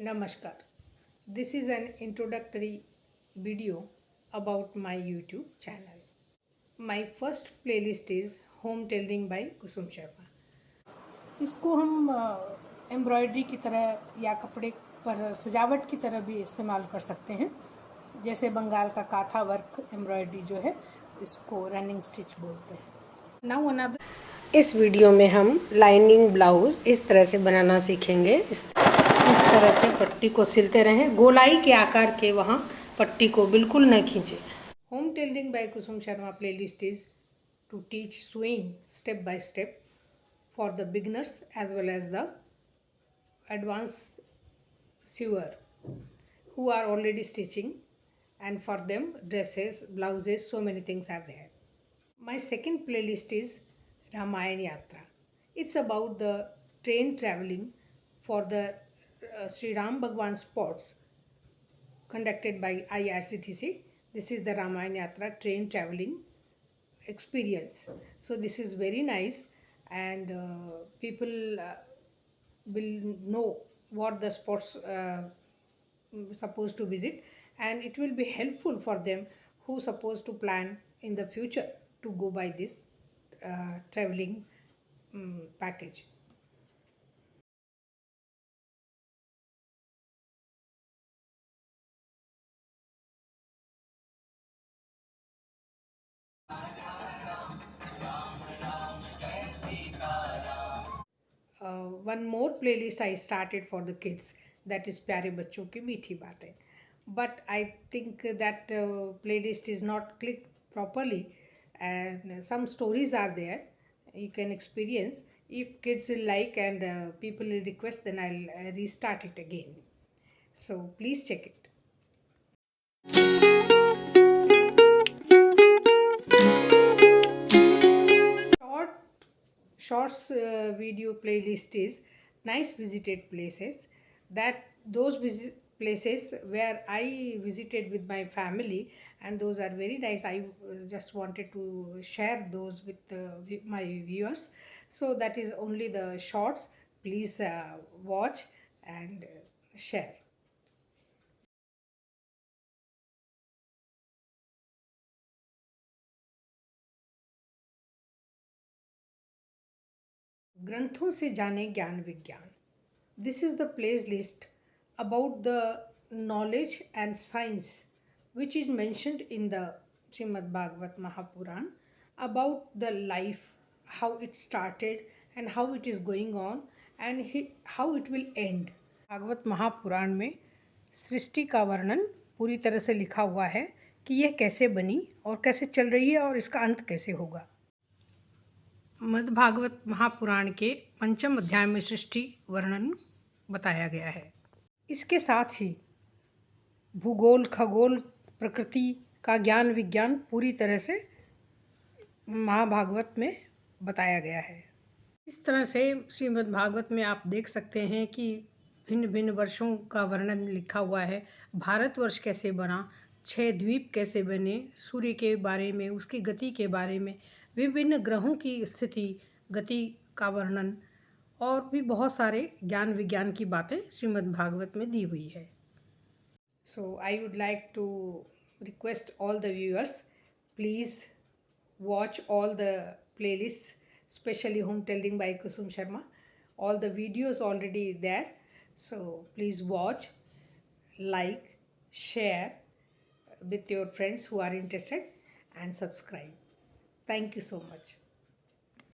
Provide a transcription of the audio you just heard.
Namaskar. This is an introductory video about my YouTube channel. My first playlist is Home Tailoring by Kusum Sharma. इसको हम embroidery की तरह या कपड़े पर सजावट की तरह भी इस्तेमाल कर सकते हैं। जैसे बंगाल का काथा वर्क एम्ब्रॉयडरी जो है इसको रनिंग स्टिच बोलते हैं। नाउ अनदर इस वीडियो में हम लाइनिंग ब्लाउज इस तरह से बनाना सीखेंगे। इस तरह से पट्टी को सिलते रहें, गोलाई के आकार के वहाँ पट्टी को बिल्कुल न खींचे। Home Tailoring by Kusum Sharma playlist is to teach sewing step by step for the beginners as well as the advanced sewer who are already stitching, and for them dresses, blouses, so many things are there. My second playlist is Ramayan Yatra. It's about the train traveling for the Sri Ram Bhagwan spots conducted by IRCTC. This is the Ramayan Yatra train traveling experience. So this is very nice, and people will know what the spots supposed to visit, and it will be helpful for them who supposed to plan in the future to go by this traveling package. One more playlist I started for the kids, that is प्यारे बच्चों की मीठी बातें, but I think that playlist is not clicked properly, and some stories are there you can experience. If kids will like and people will request, then I'll restart it again, so please check it. Shorts video playlist is nice visited places, that those places where I visited with my family, and those are very nice. I just wanted to share those with my viewers, so that is only the shorts. Please watch and share. ग्रंथों से जाने ज्ञान विज्ञान. This is the playlist about the knowledge and science which is mentioned in the Srimad Bhagavat Mahapuran, about the life, how it started and how it is going on and how it will end. Bhagavat Mahapuran में सृष्टि का वर्णन पूरी तरह से लिखा हुआ है कि यह कैसे बनी और कैसे चल रही है और इसका अंत कैसे होगा. मद्भागवत महापुराण के पंचम अध्याय में सृष्टि वर्णन बताया गया है. इसके साथ ही भूगोल, खगोल, प्रकृति का ज्ञान विज्ञान पूरी तरह से महाभागवत में बताया गया है. इस तरह से श्रीमद् भागवत में आप देख सकते हैं कि भिन्न भिन्न वर्षों का वर्णन लिखा हुआ है. भारतवर्ष कैसे बना, 6 द्वीप कैसे बने, सूर्य के बारे में, उसकी गति के बारे में, विभिन्न ग्रहों की स्थिति, गति का वर्णन और भी बहुत सारे ज्ञान विज्ञान की बातें श्रीमद् भागवत में दी हुई है. So I would like to request all the viewers, please watch all the playlists, especially Home Tailoring by Kusum Sharma. All the videos already there, so please watch, like, share with your friends who are interested, and subscribe. Thank you so much.